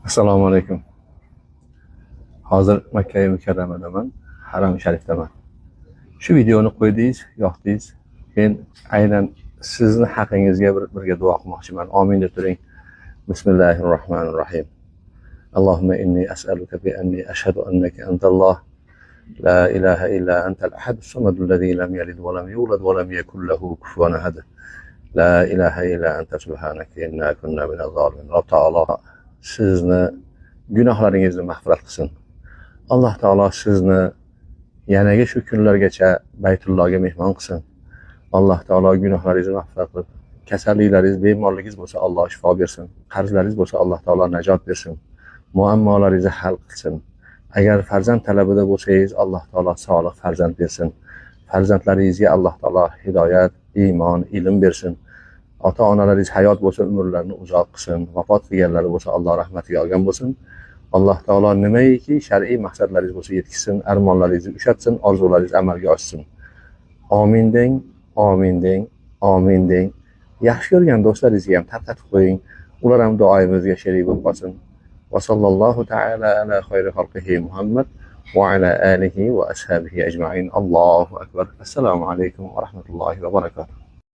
Assalomu alaykum. Hozir Makka Mukarramadaman, Haram Sharifdaman. Shu videoni qo'ydingiz, yoqdingiz. Men aynan sizni haqingizga birga duo qilmoqchiman. Amin deb turing. Bismillahirrohmanirrohim. Allohumma inni as'aluka bi anni ashhadu annaka antalloh la ilaha illa antal ahadus samadul ladzi lam yalid va lam yulad va lam yakul lahu kufuwan ahad. La ilaha illa anta subhanaka inna kunna minaz zolimin. Rob taolo sizni gunohlaringizni mag'firat qilsin. Alloh taolo sizni yanagi shu kunlargacha Baytullohga mehmon qilsin. Alloh taolo gunohlaringizni mag'firat qilib, kasalliklaringiz, bemorligingiz bo'lsa Alloh shifo bersin. Qarzlaringiz bo'lsa Alloh taolo najot bersin. Muammolaringizni hal qilsin. Agar farzand talabida bo'lsangiz, Alloh taolo solih farzand bersin. Farzandlaringizga Alloh taolo hidoyat, iymon, ilm bersin. Ota-onalaringiz hayot bo'lsa, umrlarini uzoq qilsin. Vafot qilganlari bo'lsa, Alloh rahmatiga olgan bo'lsin. Alloh taolo nimaiki shar'iy maqsadlaringiz bo'lsa yetkazsin, armonlaringizni ushatsin, orzularingiz amalga oshsin. Amin deng, amin deng, amin deng. Yaxshi ko'rgan do'stlaringizga ham tarqatib qo'ying. Ular ham duoyimizga sherik bo'lib qolsin. Va sallallohu ta'ala ala xayri xalqihi Muhammad va ala alihi va ashabihi ajma'in. Allohu akbar. Assalomu alaykum va rahmatullohi va barakatuh.